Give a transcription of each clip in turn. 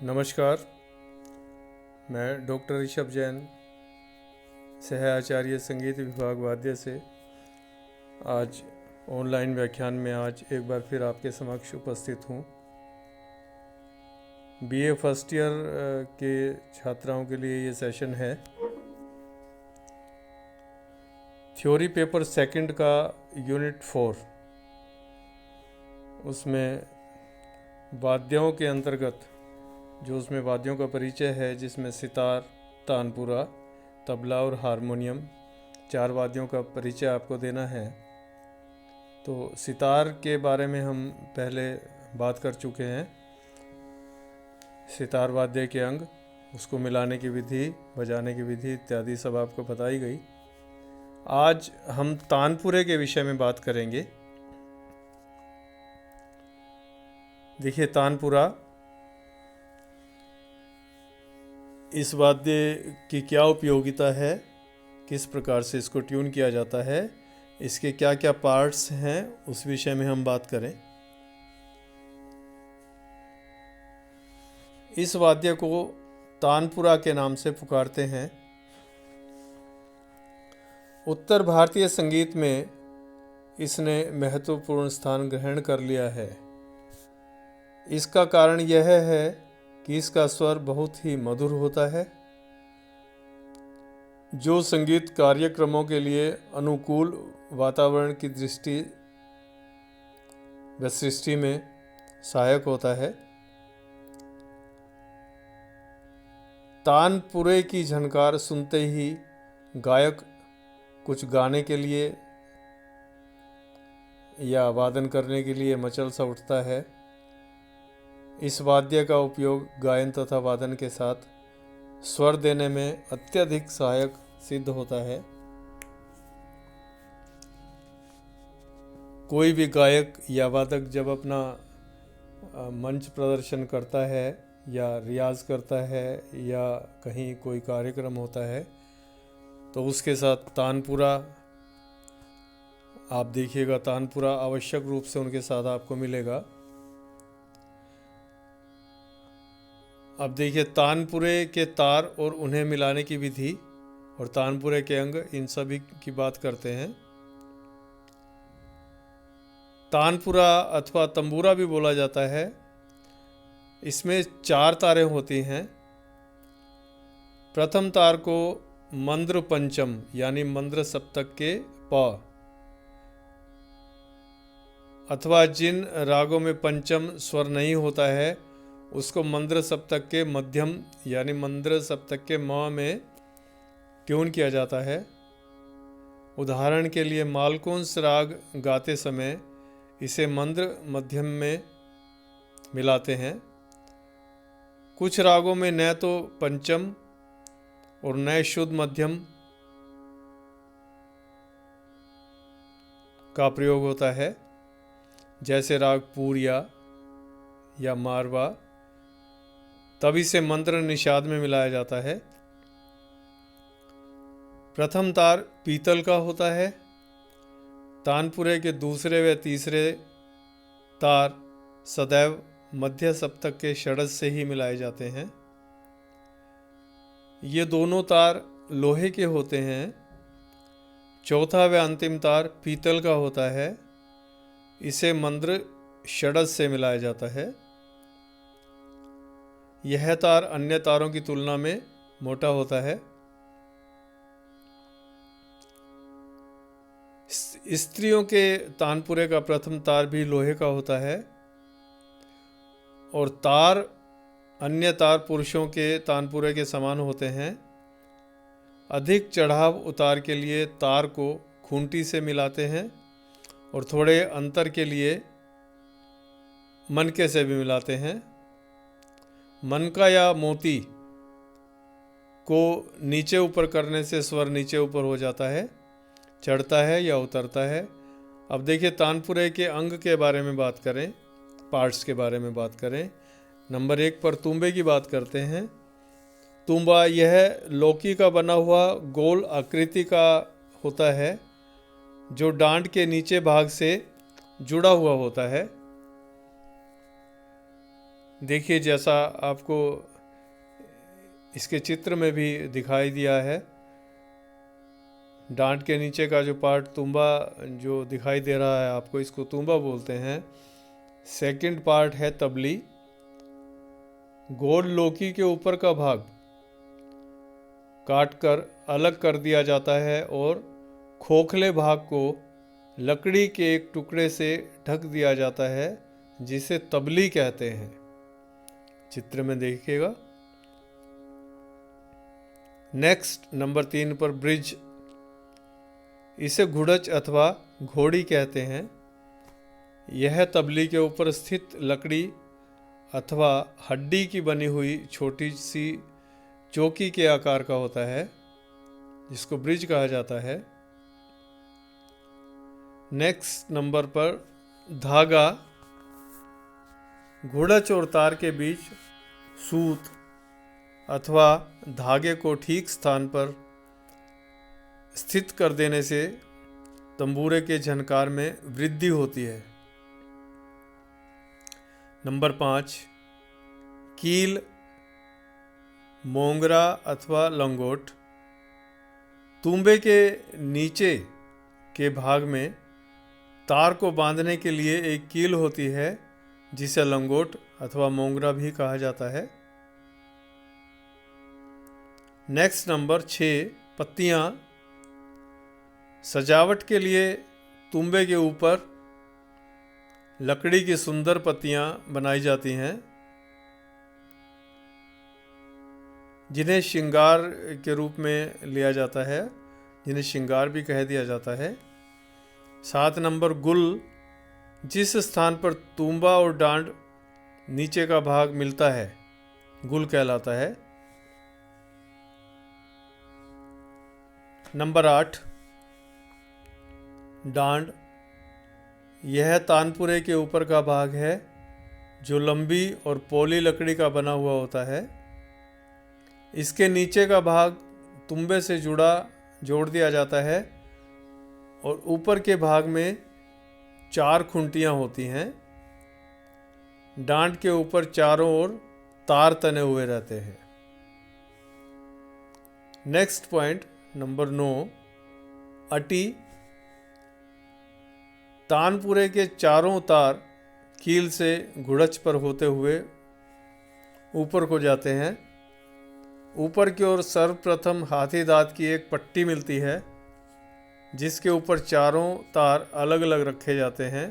नमस्कार। मैं डॉक्टर ऋषभ जैन, सह आचार्य संगीत विभाग वाद्य से आज ऑनलाइन व्याख्यान में आज एक बार फिर आपके समक्ष उपस्थित हूँ। बीए फर्स्ट ईयर के छात्राओं के लिए ये सेशन है। थ्योरी पेपर सेकंड का यूनिट 4, उसमें वाद्यों के अंतर्गत जो उसमें वाद्यों का परिचय है, जिसमें सितार, तानपुरा, तबला और हारमोनियम, 4 वाद्यों का परिचय आपको देना है। तो सितार के बारे में हम पहले बात कर चुके हैं। सितार वाद्य के अंग, उसको मिलाने की विधि, बजाने की विधि इत्यादि सब आपको बताई गई। आज हम तानपुरे के विषय में बात करेंगे। देखिए, तानपुरा, इस वाद्य की क्या उपयोगिता है, किस प्रकार से इसको ट्यून किया जाता है, इसके क्या क्या पार्ट्स हैं, उस विषय में हम बात करें। इस वाद्य को तानपुरा के नाम से पुकारते हैं। उत्तर भारतीय संगीत में इसने महत्वपूर्ण स्थान ग्रहण कर लिया है। इसका कारण यह है कि इसका स्वर बहुत ही मधुर होता है, जो संगीत कार्यक्रमों के लिए अनुकूल वातावरण की दृष्टि व सृष्टि में सहायक होता है। तानपुरे की झनकार सुनते ही गायक कुछ गाने के लिए या वादन करने के लिए मचल सा उठता है। इस वाद्य का उपयोग गायन तथा वादन के साथ स्वर देने में अत्यधिक सहायक सिद्ध होता है। कोई भी गायक या वादक जब अपना मंच प्रदर्शन करता है या रियाज करता है या कहीं कोई कार्यक्रम होता है, तो उसके साथ तानपुरा, आप देखिएगा, तानपुरा आवश्यक रूप से उनके साथ आपको मिलेगा। अब देखिए, तानपुरे के तार और उन्हें मिलाने की विधि और तानपुरे के अंग, इन सभी की बात करते हैं। तानपुरा अथवा तंबूरा भी बोला जाता है। इसमें 4 तारें होती हैं। प्रथम तार को मंद्र पंचम यानी मंद्र सप्तक के प, अथवा जिन रागों में पंचम स्वर नहीं होता है उसको मंद्र सप्तक के मध्यम यानी मंद्र सप्तक के म में ट्यून किया जाता है। उदाहरण के लिए मालकोंस राग गाते समय इसे मंद्र मध्यम में मिलाते हैं। कुछ रागों में न तो पंचम और न शुद्ध मध्यम का प्रयोग होता है, जैसे राग पूरिया या मारवा, तब इसे मंत्र निषाद में मिलाया जाता है। प्रथम तार पीतल का होता है। तानपुरे के दूसरे व तीसरे तार सदैव मध्य सप्तक के षड्ज से ही मिलाए जाते हैं। ये दोनों तार लोहे के होते हैं। चौथा व अंतिम तार पीतल का होता है। इसे मंद्र षड्ज से मिलाया जाता है। यह तार अन्य तारों की तुलना में मोटा होता है। स्त्रियों के तानपुरे का प्रथम तार भी लोहे का होता है और तार अन्य तार पुरुषों के तानपुरे के समान होते हैं। अधिक चढ़ाव उतार के लिए तार को खूंटी से मिलाते हैं और थोड़े अंतर के लिए मनके से भी मिलाते हैं। मनका या मोती को नीचे ऊपर करने से स्वर नीचे ऊपर हो जाता है, चढ़ता है या उतरता है। अब देखिए, तानपुरे के अंग के बारे में बात करें, पार्ट्स के बारे में बात करें। नंबर 1 पर तुम्बे की बात करते हैं। तुम्बा यह लौकी का बना हुआ गोल आकृति का होता है, जो डांड के नीचे भाग से जुड़ा हुआ होता है। देखिए जैसा आपको इसके चित्र में भी दिखाई दिया है, डांट के नीचे का जो पार्ट तुम्बा जो दिखाई दे रहा है आपको, इसको तुम्बा बोलते हैं। सेकंड पार्ट है तबली। गोल लौकी के ऊपर का भाग काटकर अलग कर दिया जाता है और खोखले भाग को लकड़ी के एक टुकड़े से ढक दिया जाता है, जिसे तबली कहते हैं। चित्र में देखिएगा। नेक्स्ट नंबर 3 पर ब्रिज। इसे घुड़च अथवा घोड़ी कहते हैं। यह तबली के ऊपर स्थित लकड़ी अथवा हड्डी की बनी हुई छोटी सी चौकी के आकार का होता है, जिसको ब्रिज कहा जाता है। नेक्स्ट नंबर पर धागा। घुड़च और तार के बीच सूत अथवा धागे को ठीक स्थान पर स्थित कर देने से तंबूरे के झनकार में वृद्धि होती है। नंबर 5 कील, मोंगरा अथवा लंगोट। तूंबे के नीचे के भाग में तार को बांधने के लिए एक कील होती है, जिसे लंगोट अथवा मोंगरा भी कहा जाता है। नेक्स्ट नंबर 6 पत्तियां। सजावट के लिए तूंबे के ऊपर लकड़ी की सुंदर पत्तियां बनाई जाती हैं, जिन्हें श्रृंगार के रूप में लिया जाता है, जिन्हें श्रृंगार भी कह दिया जाता है। 7 नंबर गुल। जिस स्थान पर तूंबा और डांड नीचे का भाग मिलता है, गुल कहलाता है। नंबर 8 डांड। यह तानपुरे के ऊपर का भाग है, जो लंबी और पौली लकड़ी का बना हुआ होता है। इसके नीचे का भाग तुम्बे से जोड़ दिया जाता है और ऊपर के भाग में 4 खुंटियां होती हैं। डांड के ऊपर चारों ओर तार तने हुए रहते हैं। नेक्स्ट पॉइंट नंबर 9 अटी। तानपुरे के चारों तार कील से घुड़च पर होते हुए ऊपर को जाते हैं। ऊपर की ओर सर्वप्रथम हाथी दांत की एक पट्टी मिलती है, जिसके ऊपर चारों तार अलग अलग रखे जाते हैं।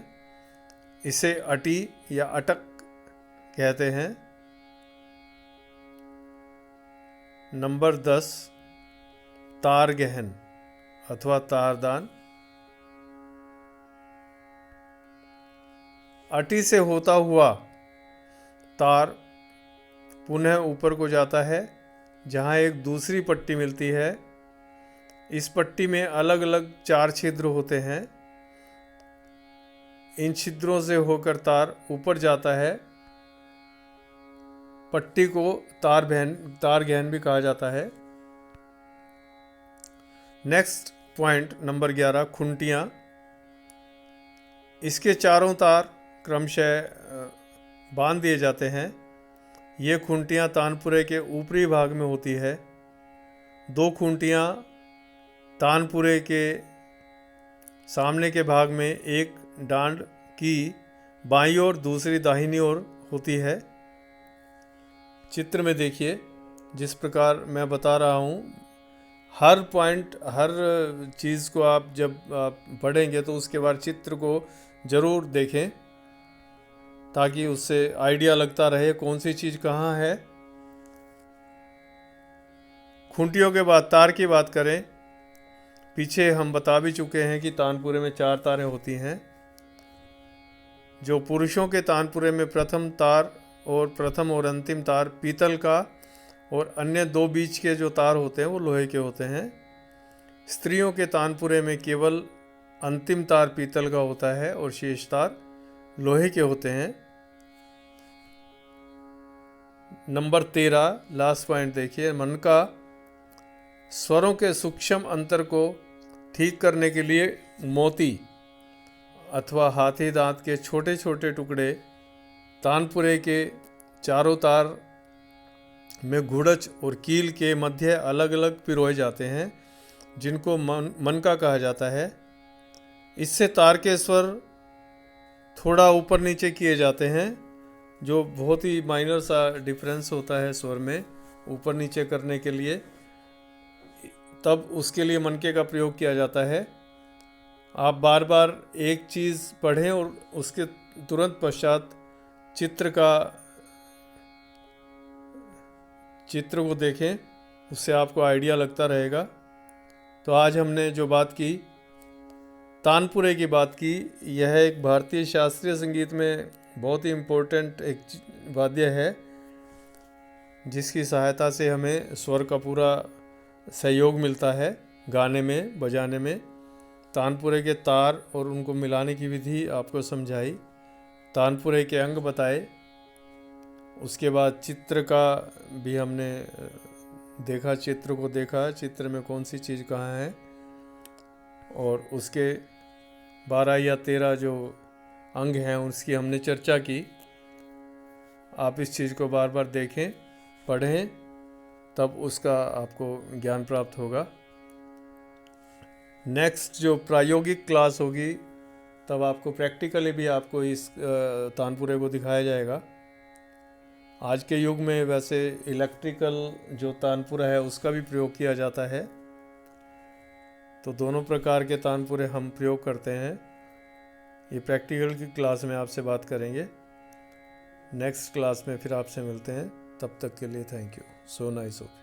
इसे अटी या अटक कहते हैं। नंबर 10 तार गहन अथवा तारदान। अटी से होता हुआ तार पुनः ऊपर को जाता है, जहाँ एक दूसरी पट्टी मिलती है। इस पट्टी में अलग अलग 4 छिद्र होते हैं। इन छिद्रों से होकर तार ऊपर जाता है। पट्टी को तार गहन भी कहा जाता है। Next point number 11 खुंटियाँ। इसके चारों तार क्रमशः बांध दिए जाते हैं। ये खुंटियाँ तानपुरे के ऊपरी भाग में होती है। 2 खुंटियाँ तानपुरे के सामने के भाग में, एक डांड की बाईं ओर दूसरी दाहिनी ओर होती है। चित्र में देखिए जिस प्रकार मैं बता रहा हूँ, हर पॉइंट हर चीज़ को आप जब आप पढ़ेंगे तो उसके बाद चित्र को ज़रूर देखें, ताकि उससे आइडिया लगता रहे कौन सी चीज़ कहाँ है। खूंटियों के बाद तार की बात करें, पीछे हम बता भी चुके हैं कि तानपुरे में 4 तारें होती हैं। जो पुरुषों के तानपुरे में प्रथम और अंतिम तार पीतल का और अन्य 2 बीच के जो तार होते हैं वो लोहे के होते हैं। स्त्रियों के तानपुरे में केवल अंतिम तार पीतल का होता है और शेष तार लोहे के होते हैं। नंबर 13 लास्ट पॉइंट देखिए, मन का। स्वरों के सूक्ष्म अंतर को ठीक करने के लिए मोती अथवा हाथी दांत के छोटे छोटे टुकड़े तानपुरे के चारों तार में गुड़च और कील के मध्य अलग अलग पिरोए जाते हैं, जिनको मनका कहा जाता है। इससे तार के स्वर थोड़ा ऊपर नीचे किए जाते हैं, जो बहुत ही माइनर सा डिफरेंस होता है स्वर में ऊपर नीचे करने के लिए, तब उसके लिए मनके का प्रयोग किया जाता है। आप बार बार एक चीज़ पढ़ें और उसके तुरंत पश्चात चित्र को देखें, उससे आपको आइडिया लगता रहेगा। तो आज हमने जो बात की, तानपुरे की बात की, यह एक भारतीय शास्त्रीय संगीत में बहुत ही इम्पोर्टेंट एक वाद्य है, जिसकी सहायता से हमें स्वर का पूरा सहयोग मिलता है गाने में, बजाने में। तानपुरे के तार और उनको मिलाने की विधि आपको समझाई, तानपुरे के अंग बताए, उसके बाद चित्र का भी हमने देखा, चित्र को देखा, चित्र में कौन सी चीज़ कहाँ है, और उसके 12 या 13 जो अंग हैं उसकी हमने चर्चा की। आप इस चीज़ को बार बार देखें, पढ़ें, तब उसका आपको ज्ञान प्राप्त होगा। नेक्स्ट जो प्रायोगिक क्लास होगी, तब आपको प्रैक्टिकली भी आपको इस तानपुरे को दिखाया जाएगा। आज के युग में वैसे इलेक्ट्रिकल जो तानपुरा है उसका भी प्रयोग किया जाता है, तो दोनों प्रकार के तानपुरे हम प्रयोग करते हैं। ये प्रैक्टिकल की क्लास में आपसे बात करेंगे। नेक्स्ट क्लास में फिर आपसे मिलते हैं, तब तक के लिए thank you, so nice of you.